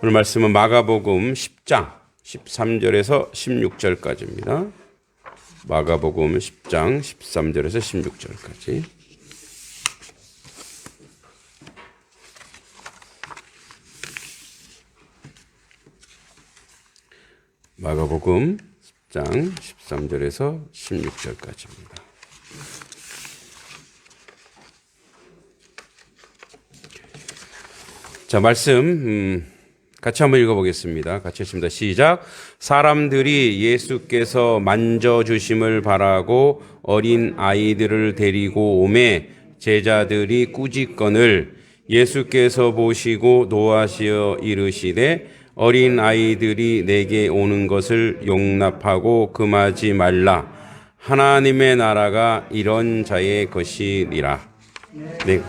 오늘 말씀은 마가복음 10장 13절에서 16절까지입니다. 마가복음 10장 13절에서 16절까지. 마가복음 10장 13절에서 16절까지입니다. 자, 말씀 같이 한번 읽어보겠습니다. 같이 읽습니다. 시작. 사람들이 예수께서 만져주심을 바라고 어린 아이들을 데리고 오매 제자들이 꾸짖거늘 예수께서 보시고 노하시어 이르시되 어린 아이들이 내게 오는 것을 용납하고 금하지 말라. 하나님의 나라가 이런 자의 것이니라. 네.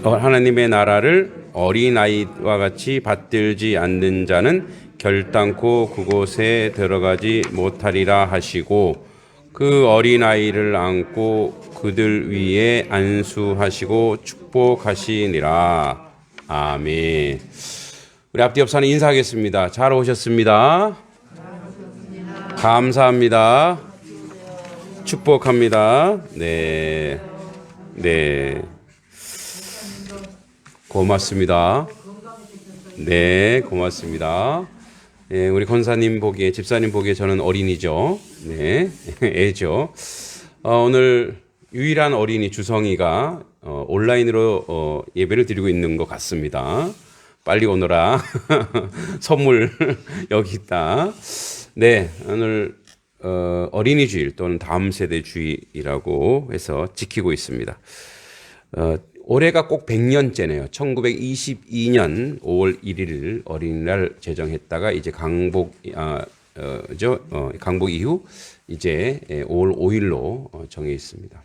하나님의 나라를 어린아이와 같이 받들지 않는 자는 결단코 그곳에 들어가지 못하리라 하시고 그 어린아이를 안고 그들 위에 안수하시고 축복하시니라. 아멘. 우리 앞뒤 옆사는 인사하겠습니다. 잘 오셨습니다. 감사합니다. 축복합니다. 네. 네. 고맙습니다. 네, 고맙습니다. 네, 우리 권사님 보기에, 집사님 보기에 저는 어린이죠. 네, 애죠. 오늘 유일한 어린이 주성이가 온라인으로 예배를 드리고 있는 것 같습니다. 빨리 오너라. 선물 여기 있다. 네, 오늘 어린이 주일 또는 다음 세대 주일이라고 해서 지키고 있습니다. 올해가 꼭 100년째네요. 1922년 5월 1일 어린이날 제정했다가 이제 강복 이후 이제 5월 5일로 정해 있습니다.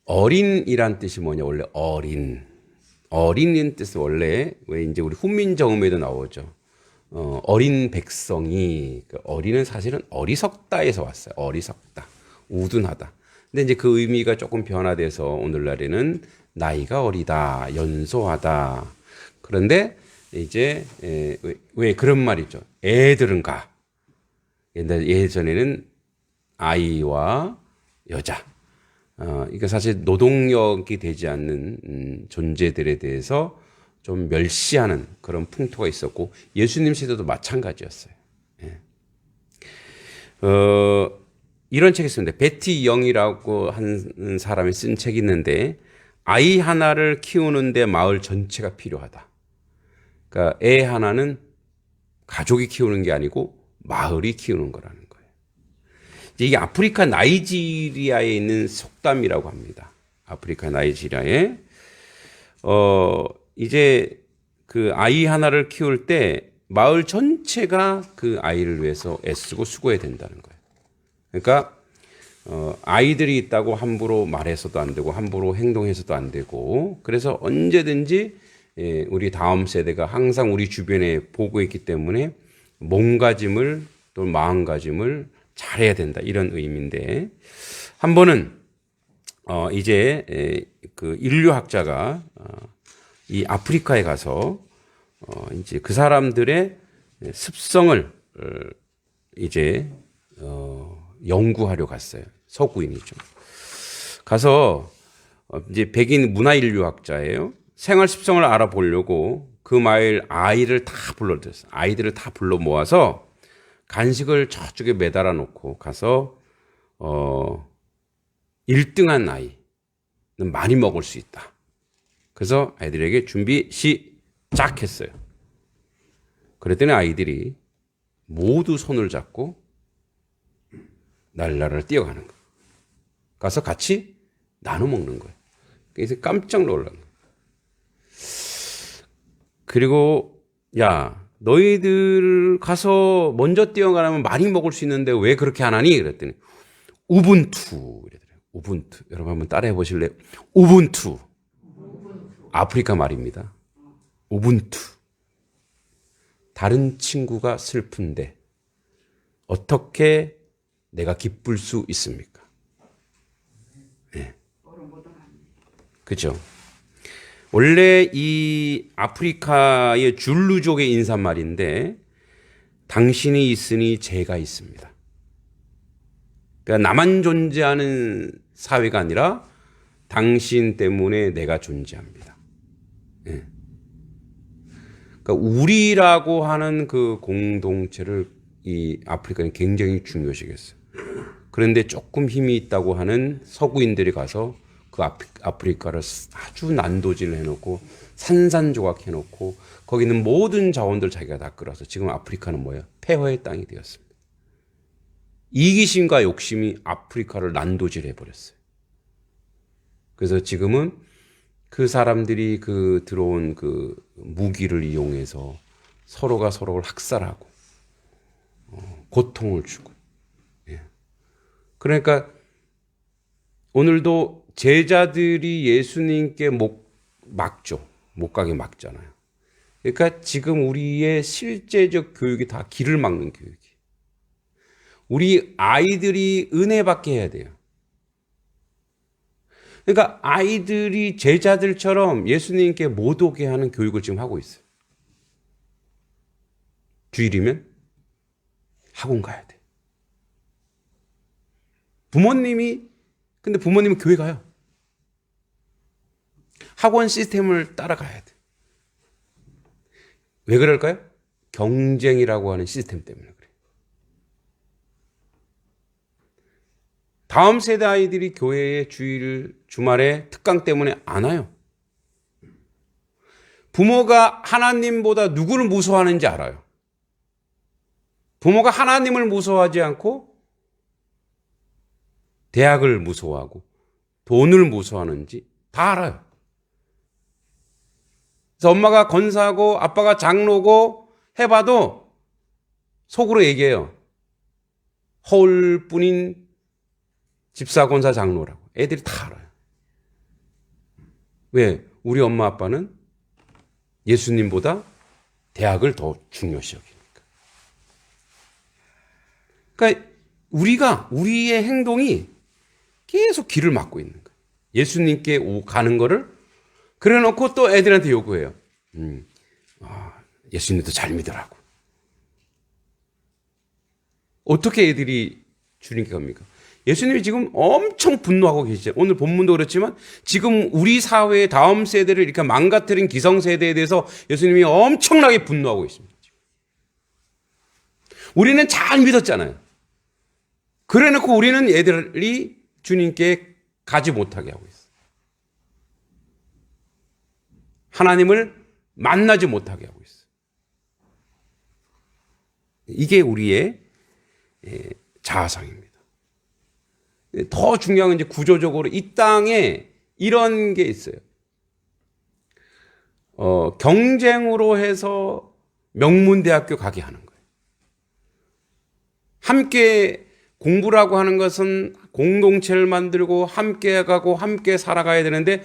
어린이란 뜻이 뭐냐? 원래 어린이란 뜻은 원래 왜 이제 우리 훈민정음에도 나오죠. 어린 백성이, 어린은 사실은 어리석다에서 왔어요. 어리석다, 우둔하다. 근데 이제 그 의미가 조금 변화돼서 오늘날에는 나이가 어리다, 연소하다. 그런데 이제 왜 그런 말이죠. 애들은 가. 예전에는 아이와 여자. 이게 사실 노동력이 되지 않는 존재들에 대해서 좀 멸시하는 그런 풍토가 있었고 예수님 시대도 마찬가지였어요. 예. 이런 책이 있습니다. 베티 영이라고 한 사람이 쓴 책이 있는데 아이 하나를 키우는데 마을 전체가 필요하다. 그러니까 애 하나는 가족이 키우는 게 아니고 마을이 키우는 거라는 거예요. 이게 아프리카 나이지리아에 있는 속담이라고 합니다. 아프리카 나이지리아에 이제 그 아이 하나를 키울 때 마을 전체가 그 아이를 위해서 애쓰고 수고해야 된다는 거예요. 그러니까 아이들이 있다고 함부로 말해서도 안 되고 함부로 행동해서도 안 되고 그래서 언제든지 우리 다음 세대가 항상 우리 주변에 보고 있기 때문에 몸가짐을 또 마음가짐을 잘해야 된다 이런 의미인데 한 번은 이제 그 인류학자가 이 아프리카에 가서 이제 그 사람들의 습성을 이제 연구하려 갔어요. 서구인이죠. 가서 이제 백인 문화인류학자예요. 생활 습성을 알아보려고 그 마을 아이들을 다 불러 모아서 간식을 저쪽에 매달아 놓고 가서 1등한 아이는 많이 먹을 수 있다. 그래서 아이들에게 준비 시작 했어요. 그랬더니 아이들이 모두 손을 잡고 날라를 뛰어가는 거예요. 가서 같이 나눠 먹는 거예요. 그래서 깜짝 놀란 거예요. 그리고 야, 너희들 가서 먼저 뛰어가려면 많이 먹을 수 있는데 왜 그렇게 안 하니? 그랬더니 우분투 이러더라고요. 우분투. 여러분 한번 따라해 보실래요? 우분투. 아프리카 말입니다. 우분투. 다른 친구가 슬픈데 어떻게 내가 기쁠 수 있습니까? 네. 그죠? 원래 이 아프리카의 줄루족의 인사말인데 당신이 있으니 제가 있습니다. 그러니까 나만 존재하는 사회가 아니라 당신 때문에 내가 존재합니다. 예. 그러니까 우리라고 하는 그 공동체를 이 아프리카는 굉장히 중요시했어요. 그런데 조금 힘이 있다고 하는 서구인들이 가서 그 아프리카를 아주 난도질 해놓고 산산조각 해놓고 거기 있는 모든 자원들 자기가 다 끌어서 지금 아프리카는 뭐예요? 폐허의 땅이 되었습니다. 이기심과 욕심이 아프리카를 난도질 해버렸어요. 그래서 지금은 그 사람들이 그 들어온 그 무기를 이용해서 서로가 서로를 학살하고 고통을 주고. 예. 그러니까 오늘도 제자들이 예수님께 막죠. 못 가게 막잖아요. 그러니까 지금 우리의 실제적 교육이 다 길을 막는 교육이에요. 우리 아이들이 은혜 받게 해야 돼요. 그러니까 아이들이 제자들처럼 예수님께 못 오게 하는 교육을 지금 하고 있어요. 주일이면 학원 가야 돼. 근데 부모님은 교회 가요. 학원 시스템을 따라가야 돼. 왜 그럴까요? 경쟁이라고 하는 시스템 때문에 그래요. 다음 세대 아이들이 교회에 주말에 특강 때문에 안 와요. 부모가 하나님보다 누구를 무서워하는지 알아요. 부모가 하나님을 무서워하지 않고 대학을 무서워하고 돈을 무서워하는지 다 알아요. 그래서 엄마가 권사고 아빠가 장로고 해봐도 속으로 얘기해요. 허울뿐인 집사, 권사, 장로라고. 애들이 다 알아요. 왜? 우리 엄마 아빠는 예수님보다 대학을 더 중요시 여기니까. 그러니까 우리의 행동이 계속 길을 막고 있는 거예요. 예수님께 가는 거를 그래 놓고 또 애들한테 요구해요. 예수님도 잘 믿으라고. 어떻게 애들이 주님께 갑니까? 예수님이 지금 엄청 분노하고 계시죠. 오늘 본문도 그렇지만 지금 우리 사회의 다음 세대를 이렇게 망가뜨린 기성세대에 대해서 예수님이 엄청나게 분노하고 있습니다. 우리는 잘 믿었잖아요. 그래 놓고 우리는 애들이 주님께 가지 못하게 하고 있어요. 하나님을 만나지 못하게 하고 있어요. 이게 우리의 자아상입니다. 더 중요한 건 이제 구조적으로 이 땅에 이런 게 있어요. 경쟁으로 해서 명문대학교 가게 하는 거예요. 함께 공부라고 하는 것은 공동체를 만들고 함께 가고 함께 살아가야 되는데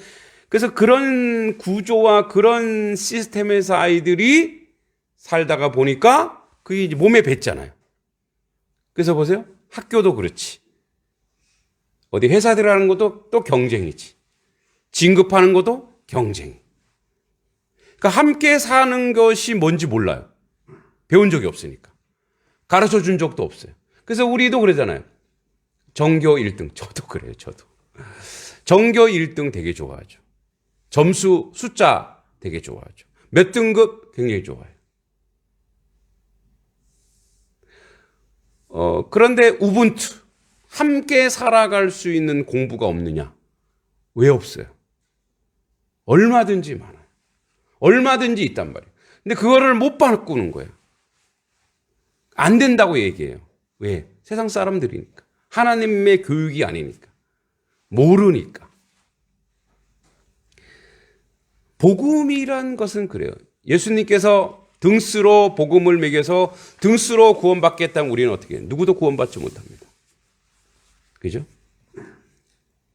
그래서 그런 구조와 그런 시스템에서 아이들이 살다가 보니까 그게 이제 몸에 뱄잖아요. 그래서 보세요. 학교도 그렇지. 어디 회사 들어가는 것도 또 경쟁이지. 진급하는 것도 경쟁이. 그러니까 함께 사는 것이 뭔지 몰라요. 배운 적이 없으니까. 가르쳐 준 적도 없어요. 그래서 우리도 그러잖아요. 전교 1등. 저도 그래요. 저도. 전교 1등 되게 좋아하죠. 점수 숫자 되게 좋아하죠. 몇 등급 굉장히 좋아해요. 그런데 우분투. 함께 살아갈 수 있는 공부가 없느냐? 왜 없어요? 얼마든지 많아요. 얼마든지 있단 말이에요. 근데 그거를 못 바꾸는 거예요. 안 된다고 얘기해요. 왜? 세상 사람들이니까. 하나님의 교육이 아니니까. 모르니까. 복음이란 것은 그래요. 예수님께서 등수로 복음을 매겨서 등수로 구원받겠다면 우리는 어떻게 해요? 누구도 구원받지 못합니다. 그죠?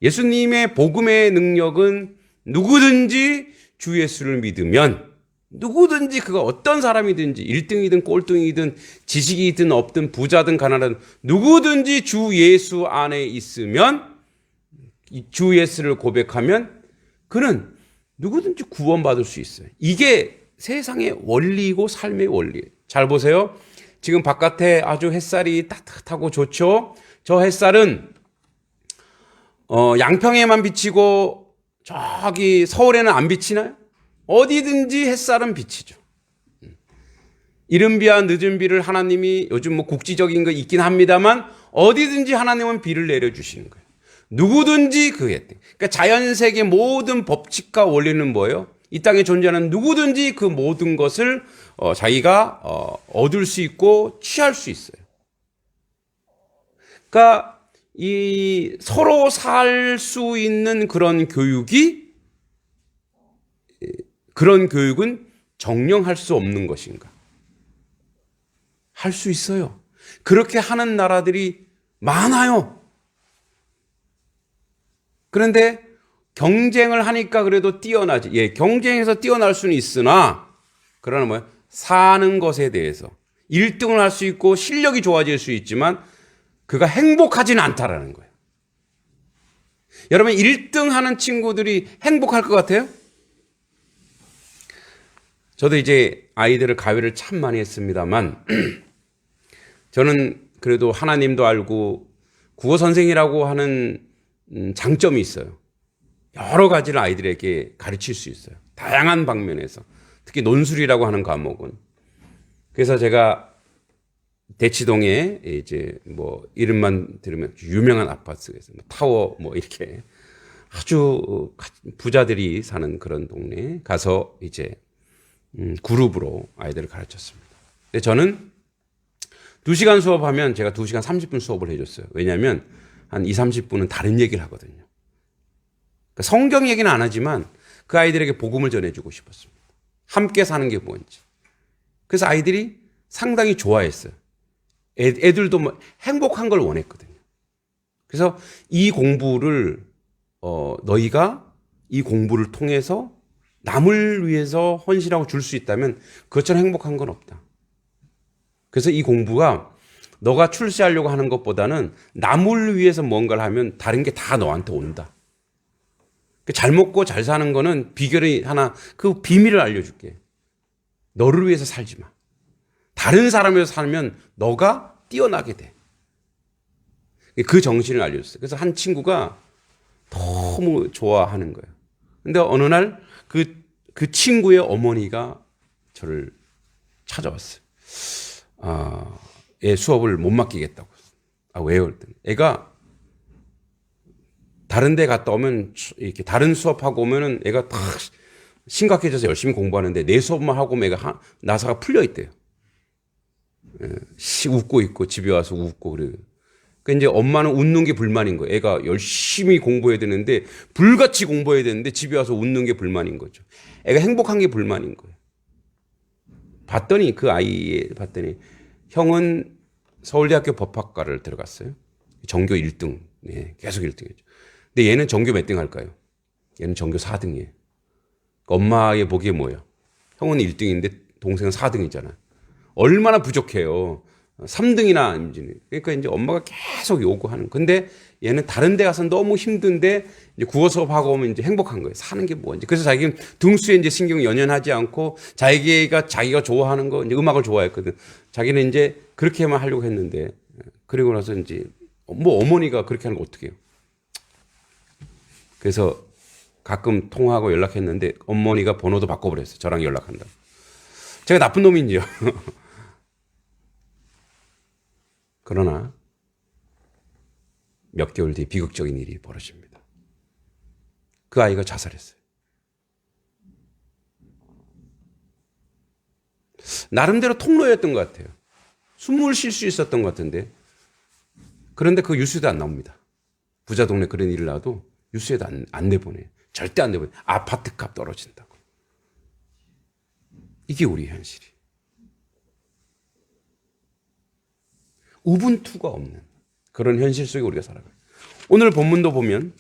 예수님의 복음의 능력은 누구든지 주 예수를 믿으면 누구든지 그가 어떤 사람이든지 1등이든 꼴등이든 지식이든 없든 부자든 가난하든 누구든지 주 예수 안에 있으면 주 예수를 고백하면 그는 누구든지 구원받을 수 있어요. 이게 세상의 원리이고 삶의 원리예요. 잘 보세요. 지금 바깥에 아주 햇살이 따뜻하고 좋죠. 저 햇살은 양평에만 비치고 저기 서울에는 안 비치나요? 어디든지 햇살은 비치죠. 이른 비와 늦은 비를 하나님이 요즘 뭐 국지적인 거 있긴 합니다만 어디든지 하나님은 비를 내려주시는 거예요. 누구든지 그게. 그러니까 자연세계 모든 법칙과 원리는 뭐예요? 이 땅에 존재하는 누구든지 그 모든 것을 자기가 얻을 수 있고 취할 수 있어요. 그러니까 이 서로 살 수 있는 그런 교육은 정령할 수 없는 것인가? 할 수 있어요. 그렇게 하는 나라들이 많아요. 그런데 경쟁을 하니까 그래도 뛰어나지. 예, 경쟁에서 뛰어날 수는 있으나, 그러나 뭐야? 사는 것에 대해서 1등을 할 수 있고 실력이 좋아질 수 있지만 그가 행복하지는 않다라는 거예요. 여러분 1등 하는 친구들이 행복할 것 같아요? 저도 이제 아이들을 가위를 참 많이 했습니다만 저는 그래도 하나님도 알고 국어 선생이라고 하는 장점이 있어요. 여러 가지를 아이들에게 가르칠 수 있어요. 다양한 방면에서. 특히 논술이라고 하는 과목은. 그래서 제가 대치동에 이제 뭐 이름만 들으면 유명한 아파트에서 타워 뭐 이렇게 아주 부자들이 사는 그런 동네에 가서 이제 그룹으로 아이들을 가르쳤습니다. 근데 저는 2시간 수업하면 제가 2시간 30분 수업을 해줬어요. 왜냐하면 한 2, 30분은 다른 얘기를 하거든요. 그러니까 성경 얘기는 안 하지만 그 아이들에게 복음을 전해주고 싶었습니다. 함께 사는 게 뭔지. 그래서 아이들이 상당히 좋아했어요. 애들도 뭐 행복한 걸 원했거든요. 그래서 이 공부를 너희가 이 공부를 통해서 남을 위해서 헌신하고 줄 수 있다면 그것처럼 행복한 건 없다. 그래서 이 공부가 너가 출세하려고 하는 것보다는 남을 위해서 뭔가를 하면 다른 게 다 너한테 온다. 잘 먹고 잘 사는 거는 비결이 하나, 그 비밀을 알려줄게. 너를 위해서 살지 마. 다른 사람을 위해서 살면 너가 뛰어나게 돼. 그 정신을 알려줬어요. 그래서 한 친구가 너무 좋아하는 거예요. 근데 어느 날 그 친구의 어머니가 저를 찾아왔어요. 얘 수업을 못 맡기겠다고. 왜요? 그랬더니 애가 다른 데 갔다 오면 이렇게 다른 수업하고 오면은 애가 딱 심각해져서 열심히 공부하는데 내 수업만 하고 오면 애가 나사가 풀려 있대요. 웃고 있고 집에 와서 웃고 그래요. 그러니까 이제 엄마는 웃는 게 불만인 거예요. 애가 열심히 공부해야 되는데 불같이 공부해야 되는데 집에 와서 웃는 게 불만인 거죠. 애가 행복한 게 불만인 거예요. 봤더니 그 아이 봤더니 형은 서울대학교 법학과를 들어갔어요. 전교 1등. 네, 계속 1등이죠. 근데 얘는 전교 몇 등 할까요? 얘는 전교 4등이에요. 엄마의 보기에 뭐예요? 형은 1등인데 동생은 4등이잖아. 얼마나 부족해요. 3등이나. 그러니까 이제 엄마가 계속 요구하는. 근데 얘는 다른 데 가서 너무 힘든데 이제 국어 수업하고 오면 이제 행복한 거예요. 사는 게 뭔지. 그래서 자기는 등수에 이제 신경 연연하지 않고 자기가 좋아하는 거, 이제 음악을 좋아했거든. 자기는 이제 그렇게만 하려고 했는데 그리고 나서 이제 뭐 어머니가 그렇게 하는 거 어떻게 해요? 그래서 가끔 통화하고 연락했는데 어머니가 번호도 바꿔버렸어요. 저랑 연락한다고. 제가 나쁜 놈인지요. 그러나 몇 개월 뒤에 비극적인 일이 벌어집니다. 그 아이가 자살했어요. 나름대로 통로였던 것 같아요. 숨을 쉴 수 있었던 것 같은데. 그런데 그 뉴스에도 안 나옵니다. 부자 동네 그런 일을 나도 뉴스에도 안 내보내요. 절대 안 내보내요. 아파트값 떨어진다고. 이게 우리 현실이. 우분투가 없는 그런 현실 속에 우리가 살아가요. 오늘 본문도 보면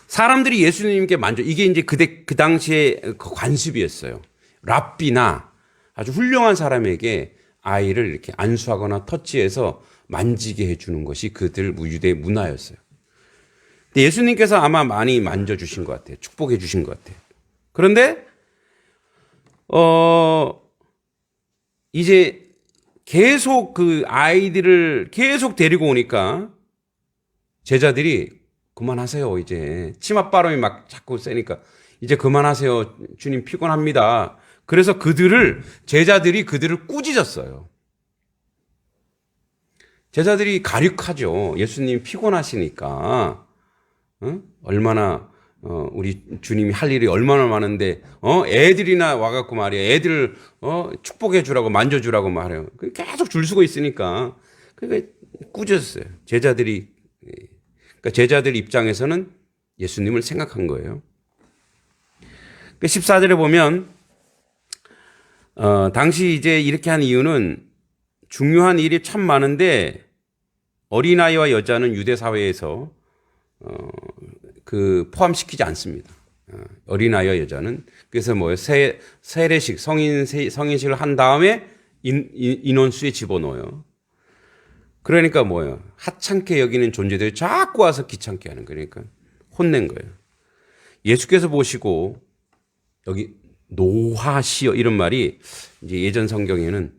사람들이 예수님께 이게 이제 그 당시에 그 관습이었어요. 랍비나 아주 훌륭한 사람에게 아이를 이렇게 안수하거나 터치해서 만지게 해주는 것이 그들 유대 문화였어요. 근데 예수님께서 아마 많이 만져주신 것 같아요. 축복해 주신 것 같아요. 그런데 이제 계속 그 아이들을 계속 데리고 오니까 제자들이 그만하세요. 이제 치맛바람이 막 자꾸 세니까 이제 그만하세요. 주님 피곤합니다. 그래서 제자들이 그들을 꾸짖었어요. 제자들이 가륙하죠. 예수님 피곤하시니까. 얼마나 우리 주님이 할 일이 얼마나 많은데 애들이나 와갖고 말이야. 애들 축복해 주라고 만져주라고 말해요. 계속 줄 서고 있으니까 그러니까 꾸짖었어요. 그러니까 제자들 입장에서는 예수님을 생각한 거예요. 14절에 보면 당시 이제 이렇게 한 이유는 중요한 일이 참 많은데 어린아이와 여자는 유대 사회에서 포함시키지 않습니다. 어린아이와 여자는 그래서 세례식 성인식을 한 다음에 인원수에 집어넣어요. 그러니까 뭐예요? 하찮게 여기는 존재들이 자꾸 와서 귀찮게 하는 거니까 혼낸 거예요. 예수께서 보시고 여기 노하시어 이런 말이 이제 예전 성경에는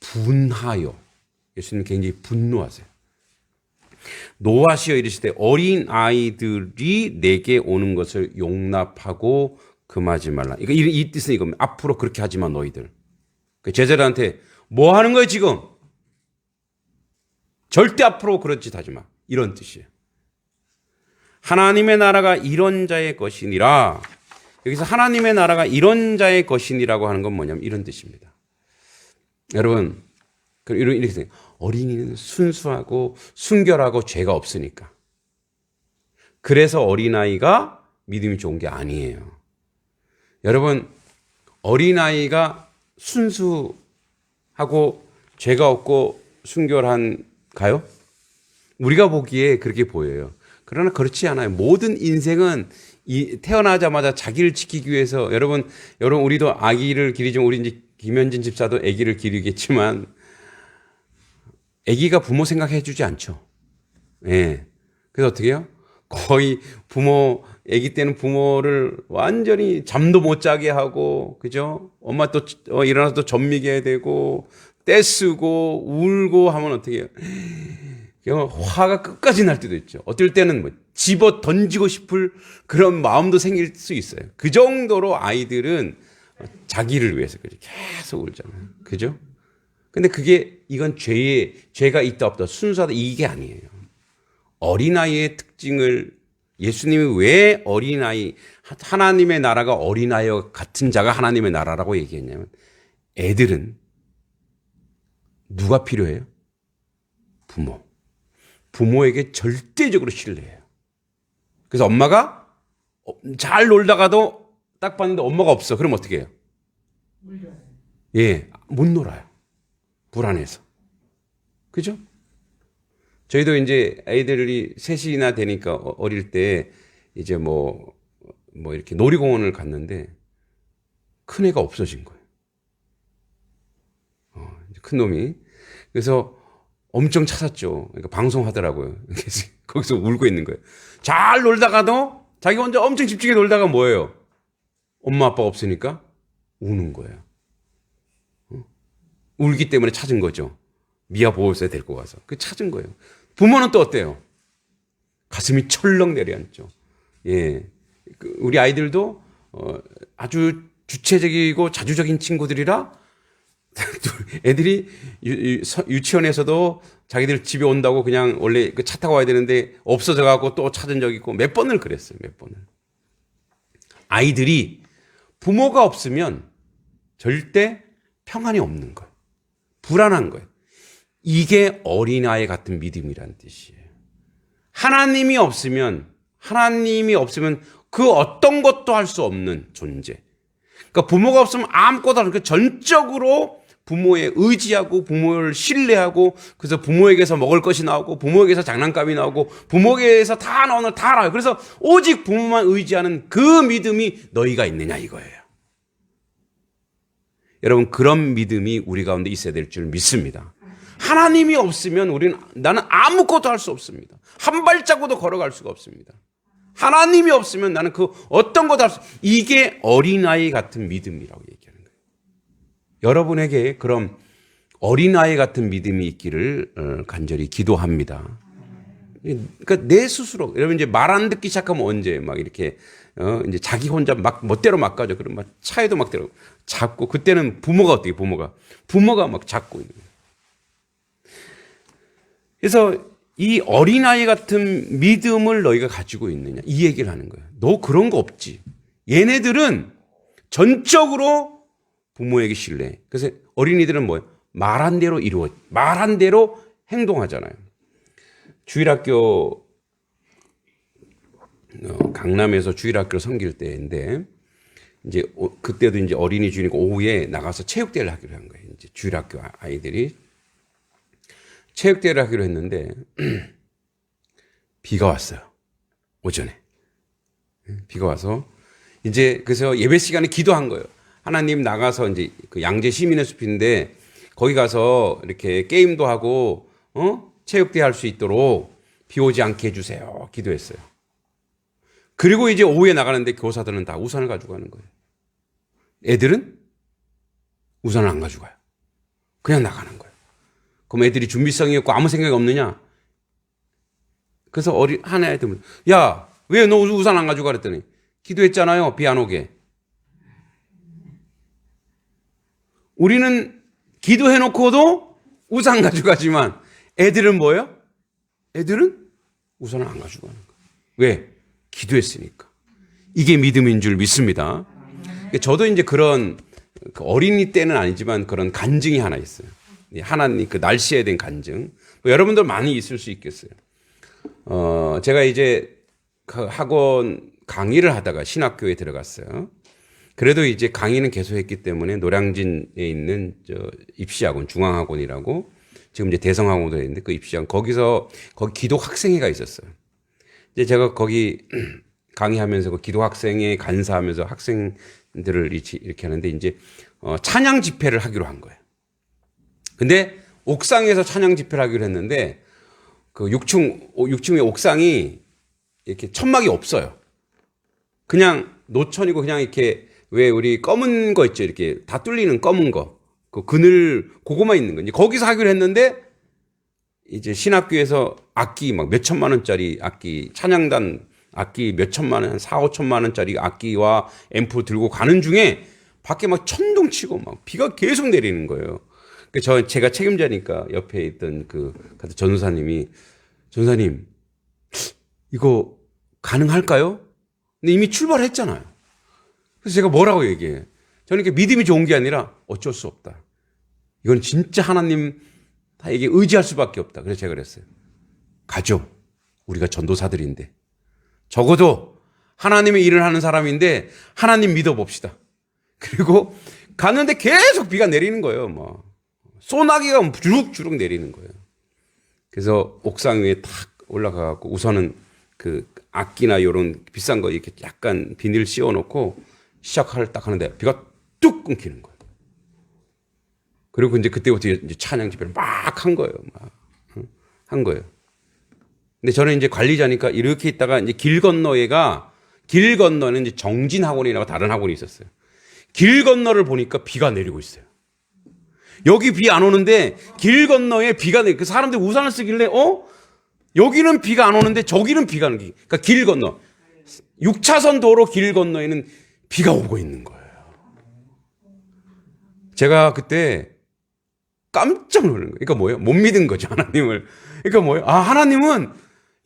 분하여 예수님 굉장히 분노하세요. 노하시어 이르시되 어린 아이들이 내게 오는 것을 용납하고 금하지 말라. 이 뜻은 이겁니다. 앞으로 그렇게 하지 마 너희들. 제자들한테 뭐 하는 거예요 지금? 절대 앞으로 그런 짓 하지 마. 이런 뜻이에요. 하나님의 나라가 이런 자의 것이니라. 여기서 하나님의 나라가 이런 자의 것이니라고 하는 건 뭐냐면 이런 뜻입니다. 여러분 이렇게 생각해요. 어린이는 순수하고 순결하고 죄가 없으니까. 그래서 어린아이가 믿음이 좋은 게 아니에요. 여러분 어린아이가 순수하고 죄가 없고 순결한가요? 우리가 보기에 그렇게 보여요. 그러나 그렇지 않아요. 모든 인생은 태어나자마자 자기를 지키기 위해서 여러분 우리도 아기를 기르지만 우리 이제 김현진 집사도 아기를 기르겠지만 아기가 부모 생각해 주지 않죠. 예. 그래서 어떻게 해요? 거의 아기 때는 부모를 완전히 잠도 못 자게 하고, 그죠? 엄마 또 일어나서 또 젖먹여야 되고, 떼쓰고, 울고 하면 어떻게 해요? 화가 끝까지 날 때도 있죠. 어떨 때는 뭐 집어 던지고 싶을 그런 마음도 생길 수 있어요. 그 정도로 아이들은 자기를 위해서 계속 울잖아요. 그죠? 근데 이건 죄가 있다 없다 순수하다 이게 아니에요. 어린아이의 특징을 예수님이 왜 하나님의 나라가 어린아이와 같은 자가 하나님의 나라라고 얘기했냐면 애들은 누가 필요해요? 부모에게 절대적으로 신뢰해요. 그래서 엄마가 잘 놀다가도 딱 봤는데 엄마가 없어. 그럼 어떻게 해요? 예, 못 놀아요. 불안해서. 그죠? 저희도 이제 아이들이 셋이나 되니까 어릴 때 이제 뭐 이렇게 놀이공원을 갔는데 큰 애가 없어진 거예요. 큰 놈이. 그래서 엄청 찾았죠. 그러니까 방송하더라고요. 그래서 거기서 울고 있는 거예요. 잘 놀다가도 자기 혼자 엄청 집중해 놀다가 뭐예요? 엄마 아빠가 없으니까 우는 거예요. 울기 때문에 찾은 거죠. 미아 보호소에 데리고 가서. 찾은 거예요. 부모는 또 어때요? 가슴이 철렁 내려앉죠. 예. 우리 아이들도 아주 주체적이고 자주적인 친구들이라 애들이 유치원에서도 자기들 집에 온다고 그냥 원래 차 타고 와야 되는데 없어져 가고 또 찾은 적이 있고 몇 번을 그랬어요. 몇 번을. 아이들이 부모가 없으면 절대 평안이 없는 거예요. 불안한 거예요. 이게 어린아이 같은 믿음이란 뜻이에요. 하나님이 없으면 그 어떤 것도 할 수 없는 존재. 그러니까 부모가 없으면 아무것도 안 하고 전적으로 부모에 의지하고 부모를 신뢰하고 그래서 부모에게서 먹을 것이 나오고 부모에게서 장난감이 나오고 부모에게서 다 나오는 다 나와요. 그래서 오직 부모만 의지하는 그 믿음이 너희가 있느냐 이거예요. 여러분 그런 믿음이 우리 가운데 있어야 될 줄 믿습니다. 하나님이 없으면 나는 아무것도 할 수 없습니다. 한 발자국도 걸어갈 수가 없습니다. 하나님이 없으면 나는 그 어떤 것도 할 수, 이게 어린아이 같은 믿음이라고 얘기하는 거예요. 여러분에게 그런 어린아이 같은 믿음이 있기를 간절히 기도합니다. 그러니까 내 스스로, 여러분 이제 말 안 듣기 시작하면 언제 막 이렇게, 이제 자기 혼자 막 멋대로 막 가죠. 그럼 막 차에도 막 들어 잡고, 그때는 부모가 어떻게, 부모가 막 잡고 있는 거예요. 그래서 이 어린아이 같은 믿음을 너희가 가지고 있느냐, 이 얘기를 하는 거예요. 너 그런 거 없지. 얘네들은 전적으로 부모에게 신뢰해. 그래서 어린이들은 뭐예요? 말한 대로 말한 대로 행동하잖아요. 주일학교, 강남에서 주일학교를 섬길 때인데, 이제 그때도 이제 어린이 주니까 오후에 나가서 체육대회를 하기로 한 거예요. 이제 주일학교 아이들이 체육대회를 하기로 했는데 비가 왔어요. 오전에 비가 와서 이제 그래서 예배 시간에 기도한 거예요. 하나님, 나가서 이제 그 양재 시민의 숲인데 거기 가서 이렇게 게임도 하고 체육대회 할 수 있도록 비 오지 않게 해주세요. 기도했어요. 그리고 이제 오후에 나가는데 교사들은 다 우산을 가지고 가는 거예요. 애들은 우산을 안 가지고 가요. 그냥 나가는 거예요. 그럼 애들이 준비성이 없고 아무 생각이 없느냐? 그래서 한 애들, 야, 왜 너 우산 안 가지고 가? 그랬더니 기도했잖아요. 비 안 오게. 우리는 기도해놓고도 우산 가지고 가지만 애들은 뭐예요? 애들은 우산을 안 가지고 가는 거예요. 왜? 기도했으니까. 이게 믿음인 줄 믿습니다. 저도 이제 그런 어린이 때는 아니지만 그런 간증이 하나 있어요. 하나님 그 날씨에 대한 간증. 여러분들 많이 있을 수 있겠어요. 제가 이제 그 학원 강의를 하다가 신학교에 들어갔어요. 그래도 이제 강의는 계속 했기 때문에 노량진에 있는 입시학원, 중앙학원이라고 지금 이제 대성학원도 있는데 그 입시학원, 거기 기독 학생회가 있었어요. 이제 제가 거기 강의하면서 그 기독 학생회 간사하면서 학생들을 이렇게 하는데 이제 찬양 집회를 하기로 한 거예요. 근데 옥상에서 찬양 집회를 하기로 했는데 그 6층의 옥상이 이렇게 천막이 없어요. 그냥 노천이고 그냥 이렇게 왜 우리 검은 거 있죠. 이렇게 다 뚫리는 검은 거. 그 그늘 그거만 있는 거. 이제 거기서 하기로 했는데 이제 신학교에서 악기 막 몇 천만 원짜리 악기, 찬양단 악기 몇 천만 원, 4, 5천만 원짜리 악기와 앰프 들고 가는 중에 밖에 막 천둥 치고 막 비가 계속 내리는 거예요. 제가 책임자니까 옆에 있던 그 전사님이, 전사님, 이거 가능할까요? 근데 이미 출발했잖아요. 그래서 제가 뭐라고 얘기해? 저는 이렇게 믿음이 좋은 게 아니라 어쩔 수 없다. 이건 진짜 하나님에게 의지할 수밖에 없다. 그래서 제가 그랬어요. 가죠. 우리가 전도사들인데. 적어도 하나님의 일을 하는 사람인데 하나님 믿어봅시다. 그리고 갔는데 계속 비가 내리는 거예요. 뭐 소나기가 주룩주룩 내리는 거예요. 그래서 옥상 위에 탁 올라가갖고 우선은 그 악기나 이런 비싼 거 이렇게 약간 비닐 씌워놓고 시작을 딱 하는데 비가 뚝 끊기는 거예요. 그리고 이제 그때부터 이제 찬양 집회를 막 한 거예요. 한 거예요. 근데 저는 이제 관리자니까 이렇게 있다가 이제 길 건너에는 이제 정진 학원이라고 다른 학원이 있었어요. 길 건너를 보니까 비가 내리고 있어요. 여기 비 안 오는데 길 건너에 비가 내리고, 사람들이 우산을 쓰길래 여기는 비가 안 오는데 저기는 비가 오는 게, 그러니까 길 건너 6차선 도로 길 건너에는 비가 오고 있는 거예요. 제가 그때 깜짝 놀란 거예요. 그러니까 뭐예요? 못 믿은 거죠, 하나님을. 그러니까 뭐예요? 하나님은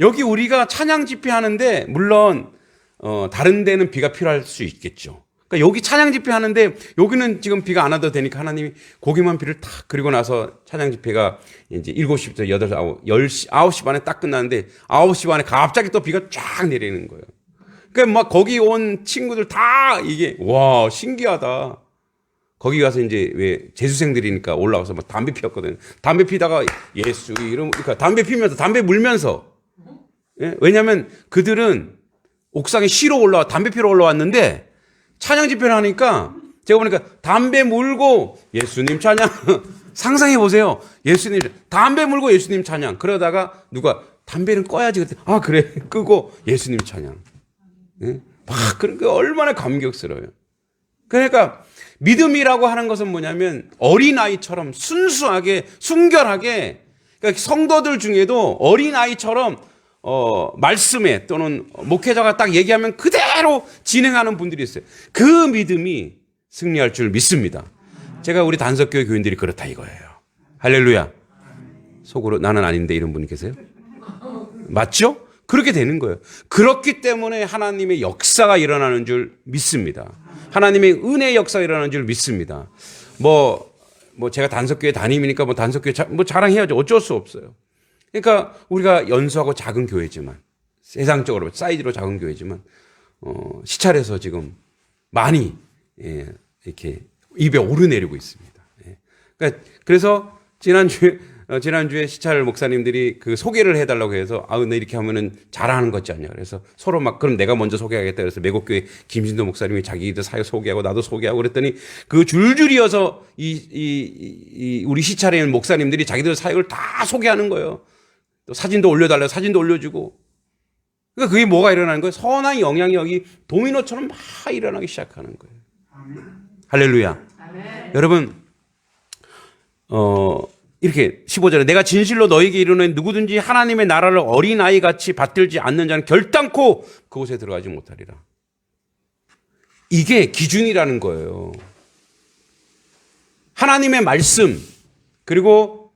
여기 우리가 찬양 집회하는데 물론 다른 데는 비가 필요할 수 있겠죠. 그러니까 여기 찬양 집회 하는데 여기는 지금 비가 안 와도 되니까 하나님이 거기만 비를 탁, 그리고 나서 찬양 집회가 이제 7시부터 8시, 10시, 9시 반에 딱 끝났는데 9시 반에 갑자기 또 비가 쫙 내리는 거예요. 그러니까 막 거기 온 친구들 다 이게 와, 신기하다. 거기 가서 이제 왜 재수생들이니까 올라가서 막 담배 피웠거든요. 담배 피다가 예수 이름, 그러니까 담배 피면서 담배 물면서, 예? 왜냐하면 그들은 옥상에 쉬러 담배 피러 올라왔는데 찬양 집회를 하니까 제가 보니까 담배 물고 예수님 찬양 상상해 보세요. 예수님 담배 물고 예수님 찬양. 그러다가 누가 담배는 꺼야지 그때 아 그래 끄고 예수님 찬양. 예? 막 그런 게 얼마나 감격스러워요. 그러니까 믿음이라고 하는 것은 뭐냐면 어린아이처럼 순수하게 순결하게 그러니까 성도들 중에도 어린아이처럼 말씀에 또는 목회자가 딱 얘기하면 그대로 진행하는 분들이 있어요. 그 믿음이 승리할 줄 믿습니다. 제가 우리 단석교회 교인들이 그렇다 이거예요. 할렐루야. 속으로 나는 아닌데 이런 분이 계세요? 맞죠? 그렇게 되는 거예요. 그렇기 때문에 하나님의 역사가 일어나는 줄 믿습니다. 하나님의 은혜의 역사가 일어나는 줄 믿습니다. 뭐 제가 단석교회 담임이니까 뭐 단석교회 자랑해야죠. 어쩔 수 없어요. 그러니까 우리가 연수하고 작은 교회지만 세상적으로 사이즈로 작은 교회지만 시찰에서 지금 많이 이렇게 입에 오르내리고 있습니다. 그러니까 그래서 지난주에 시찰 목사님들이 그 소개를 해달라고 해서 나 이렇게 하면은 자랑하는 것 같지 않냐. 그래서 서로 막 그럼 내가 먼저 소개하겠다. 그래서 매곡교회 김신도 목사님이 자기들 사역 소개하고 나도 소개하고 그랬더니 그 줄줄이어서 우리 시찰에 있는 목사님들이 자기들 사역을 다 소개하는 거예요. 또 사진도 올려달라고 사진도 올려주고. 그러니까 그게 뭐가 일어나는 거예요? 선한 영향력이 도미노처럼 막 일어나기 시작하는 거예요. 할렐루야. 아멘. 여러분, 이렇게 15절에 내가 진실로 너에게 이르노니 누구든지 하나님의 나라를 어린아이 같이 받들지 않는 자는 결단코 그곳에 들어가지 못하리라. 이게 기준이라는 거예요. 하나님의 말씀 그리고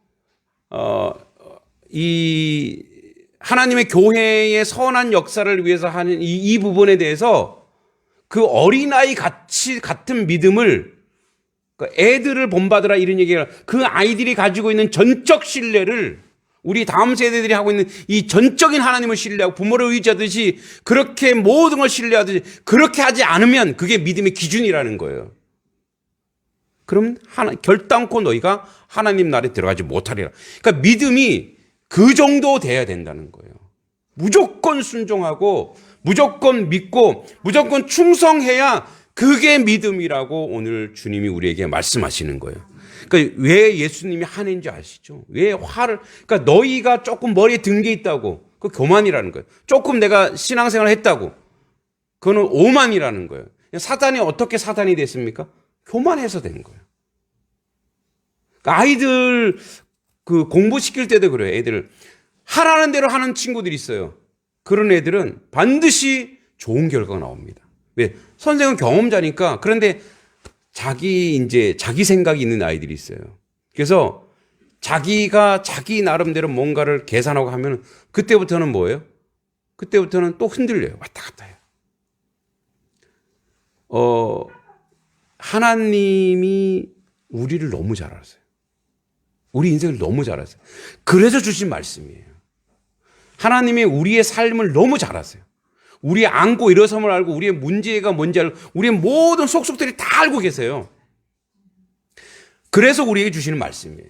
이 하나님의 교회의 선한 역사를 위해서 하는 이 부분에 대해서 그 어린아이 같은 믿음을 애들을 본받으라 이런 얘기가 그 아이들이 가지고 있는 전적 신뢰를 우리 다음 세대들이 하고 있는 이 전적인 하나님을 신뢰하고 부모를 의지하듯이 그렇게 모든 걸 신뢰하듯이 그렇게 하지 않으면 그게 믿음의 기준이라는 거예요. 그럼 결단코 너희가 하나님 나라에 들어가지 못하리라. 그러니까 믿음이 그 정도 돼야 된다는 거예요. 무조건 순종하고 무조건 믿고 무조건 충성해야 그게 믿음이라고 오늘 주님이 우리에게 말씀하시는 거예요. 그러니까 왜 예수님이 화낸지 아시죠? 왜 화를, 그러니까 너희가 조금 머리에 든 게 있다고. 그 교만이라는 거예요. 조금 내가 신앙생활을 했다고. 그거는 오만이라는 거예요. 사단이 어떻게 사단이 됐습니까? 교만해서 된 거예요. 그러니까 아이들 그 공부시킬 때도 그래요. 애들을 하라는 대로 하는 친구들이 있어요. 그런 애들은 반드시 좋은 결과가 나옵니다. 왜? 선생은 경험자니까. 그런데 자기 생각이 있는 아이들이 있어요. 그래서 자기가 자기 나름대로 뭔가를 계산하고 하면 그때부터는 뭐예요? 그때부터는 또 흔들려요. 왔다 갔다 해요. 하나님이 우리를 너무 잘 알았어요. 우리 인생을 너무 잘 알았어요. 그래서 주신 말씀이에요. 하나님이 우리의 삶을 너무 잘 아세요. 우리의 안고 일어섬을 알고 우리의 문제가 뭔지 알고 우리의 모든 속속들이 다 알고 계세요. 그래서 우리에게 주시는 말씀이에요.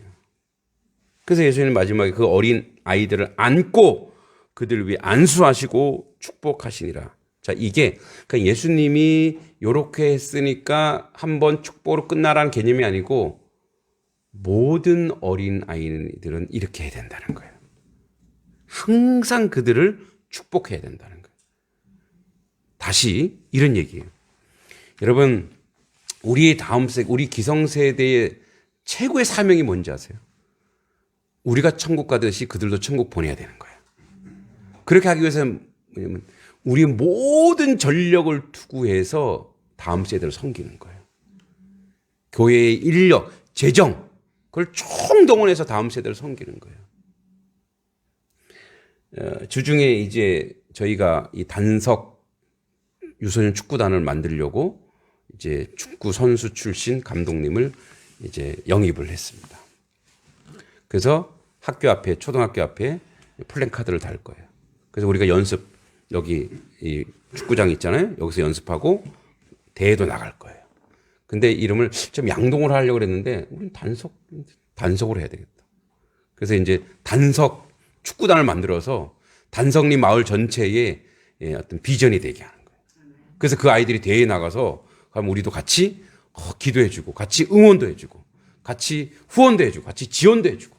그래서 예수님은 마지막에 그 어린 아이들을 안고 그들 위해 안수하시고 축복하시니라. 자, 이게 그러니까 예수님이 이렇게 했으니까 한번 축복으로 끝나라는 개념이 아니고 모든 어린 아이들은 이렇게 해야 된다는 거예요. 항상 그들을 축복해야 된다는 거예요. 다시 이런 얘기예요. 여러분, 우리 기성세대의 최고의 사명이 뭔지 아세요? 우리가 천국 가듯이 그들도 천국 보내야 되는 거예요. 그렇게 하기 위해서는 뭐냐면 우리의 모든 전력을 투구해서 다음 세대를 섬기는 거예요. 교회의 인력, 재정, 그걸 총동원해서 다음 세대를 섬기는 거예요. 주중에 이제 저희가 이 단석 유소년 축구단을 만들려고 이제 축구 선수 출신 감독님을 이제 영입을 했습니다. 그래서 학교 앞에, 초등학교 앞에 플랜카드를 달 거예요. 그래서 우리가 여기 이 축구장 있잖아요. 여기서 연습하고 대회도 나갈 거예요. 근데 이름을 좀 양동을 하려고 그랬는데 우리는 단석으로 해야 되겠다. 그래서 이제 단석 축구단을 만들어서 단석리 마을 전체에 어떤 비전이 되게 하는 거예요. 그래서 그 아이들이 대회에 나가서 그럼 우리도 같이 기도해주고 같이 응원도 해주고 같이 후원도 해주고 같이 지원도 해주고.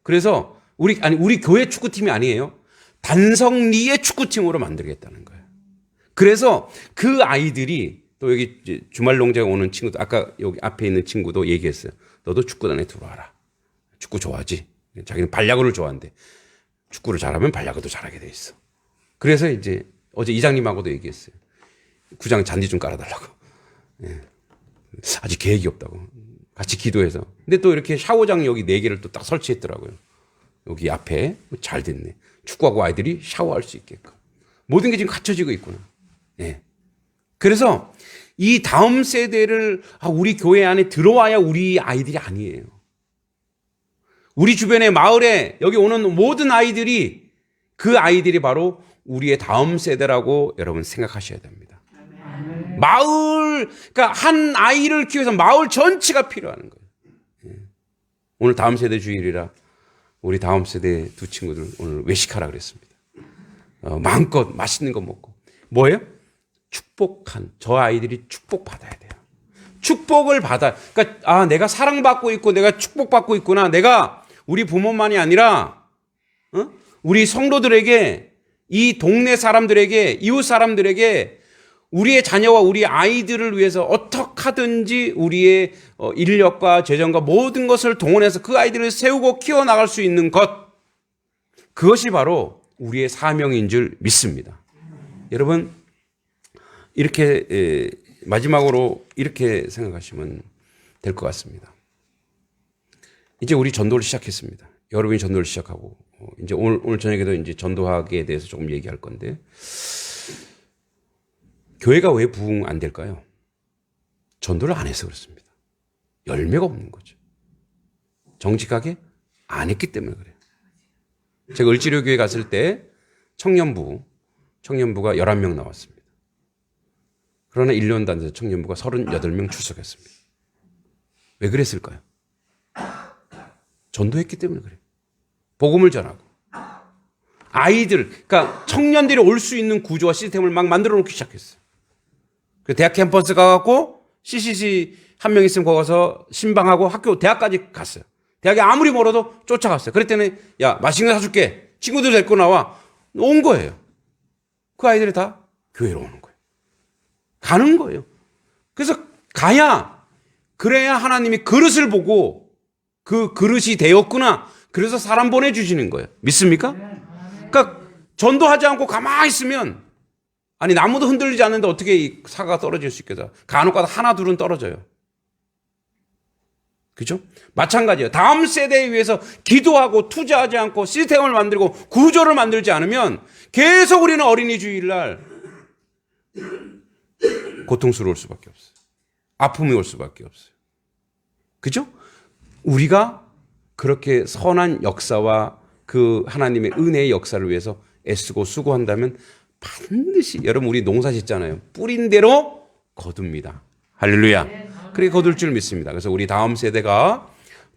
그래서 우리 교회 축구팀이 아니에요. 단성리의 축구팀으로 만들겠다는 거예요. 그래서 그 아이들이 또 여기 주말 농장에 오는 친구도 아까 여기 앞에 있는 친구도 얘기했어요. 너도 축구단에 들어와라. 축구 좋아하지? 자기는 반야구를 좋아하는데 축구를 잘하면 반야구도 잘하게 돼 있어. 그래서 이제 어제 이장님하고도 얘기했어요. 구장 잔디 좀 깔아달라고. 예. 아직 계획이 없다고. 같이 기도해서. 근데 또 이렇게 샤워장 여기 4개를 또 딱 설치했더라고요. 여기 앞에. 잘 됐네. 축구하고 아이들이 샤워할 수 있게끔. 모든 게 지금 갖춰지고 있구나. 예. 그래서 이 다음 세대를 우리 교회 안에 들어와야 우리 아이들이 아니에요. 우리 주변의 마을에 여기 오는 모든 아이들이 그 아이들이 바로 우리의 다음 세대라고 여러분 생각하셔야 됩니다. 마을, 그러니까 한 아이를 키워서 마을 전체가 필요한 거예요. 오늘 다음 세대 주일이라 우리 다음 세대 두 친구들 오늘 외식하라 그랬습니다. 마음껏 맛있는 거 먹고. 뭐예요? 축복한, 저 아이들이 축복받아야 돼요. 축복을 받아. 그러니까 내가 사랑받고 있고 내가 축복받고 있구나. 내가 우리 부모만이 아니라 우리 성도들에게, 이 동네 사람들에게, 이웃 사람들에게 우리의 자녀와 우리 아이들을 위해서 어떻게 하든지 우리의 인력과 재정과 모든 것을 동원해서 그 아이들을 세우고 키워나갈 수 있는 것, 그것이 바로 우리의 사명인 줄 믿습니다. 여러분, 이렇게 마지막으로 이렇게 생각하시면 될 것 같습니다. 이제 우리 전도를 시작했습니다. 여러분이 전도를 시작하고 이제 오늘 저녁에도 이제 전도학에 대해서 조금 얘기할 건데, 교회가 왜 부흥 안 될까요? 전도를 안 해서 그렇습니다. 열매가 없는 거죠. 정직하게 안 했기 때문에 그래요. 제가 을지로교회 갔을 때 청년부가 11명 나왔습니다. 그러나 1년도 안 돼서 청년부가 38명 출석했습니다. 왜 그랬을까요? 전도했기 때문에 그래요. 복음을 전하고. 아이들, 그러니까 청년들이 올 수 있는 구조와 시스템을 막 만들어 놓기 시작했어요. 대학 캠퍼스 가갖고 CCC 한 명 있으면 거기 가서 신방하고 학교, 대학까지 갔어요. 대학에 아무리 멀어도 쫓아갔어요. 그랬더니 야, 맛있는 거 사줄게. 친구들 데리고 나와. 온 거예요. 그 아이들이 다 교회로 오는 거예요. 가는 거예요. 그래서 그래야 하나님이 그릇을 보고 그 그릇이 되었구나. 그래서 사람 보내주시는 거예요. 믿습니까? 그러니까 전도하지 않고 가만히 있으면, 아니 나무도 흔들리지 않는데 어떻게 이 사과가 떨어질 수 있겠어? 간혹가다 하나 둘은 떨어져요. 그렇죠? 마찬가지예요. 다음 세대에 위해서 기도하고 투자하지 않고 시스템을 만들고 구조를 만들지 않으면 계속 우리는 어린이 주일날 고통스러울 수밖에 없어요. 아픔이 올 수밖에 없어요. 그죠? 우리가 그렇게 선한 역사와 그 하나님의 은혜의 역사를 위해서 애쓰고 수고한다면 반드시, 여러분 우리 농사 짓잖아요. 뿌린 대로 거둡니다. 할렐루야. 그렇게 거둘 줄 믿습니다. 그래서 우리 다음 세대가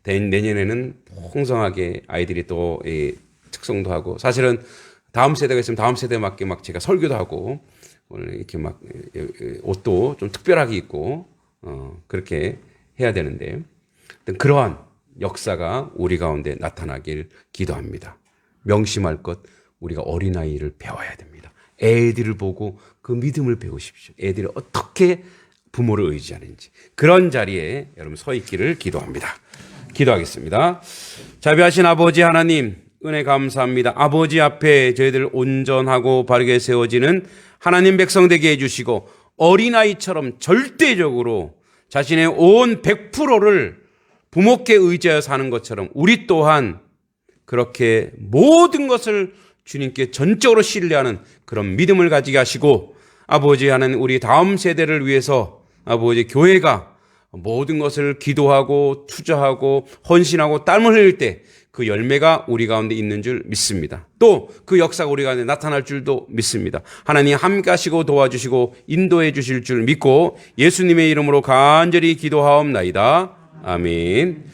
내년에는 풍성하게 아이들이 또 특성도 하고, 사실은 다음 세대가 있으면 다음 세대에 맞게 막 제가 설교도 하고, 오늘 이렇게 막 옷도 좀 특별하게 입고 그렇게 해야 되는데, 그러한 역사가 우리 가운데 나타나길 기도합니다. 명심할 것, 우리가 어린아이를 배워야 됩니다. 애들을 보고 그 믿음을 배우십시오. 애들이 어떻게 부모를 의지하는지. 그런 자리에 여러분 서 있기를 기도합니다. 기도하겠습니다. 자비하신 아버지 하나님, 은혜 감사합니다. 아버지 앞에 저희들 온전하고 바르게 세워지는 하나님 백성 되게 해주시고, 어린아이처럼 절대적으로 자신의 온 100%를 부모께 의지하여 사는 것처럼 우리 또한 그렇게 모든 것을 주님께 전적으로 신뢰하는 그런 믿음을 가지게 하시고, 아버지 하는 우리 다음 세대를 위해서 아버지 교회가 모든 것을 기도하고 투자하고 헌신하고 땀을 흘릴 때 그 열매가 우리 가운데 있는 줄 믿습니다. 또 그 역사가 우리 가운데 나타날 줄도 믿습니다. 하나님 함께 하시고 도와주시고 인도해 주실 줄 믿고 예수님의 이름으로 간절히 기도하옵나이다. 아멘.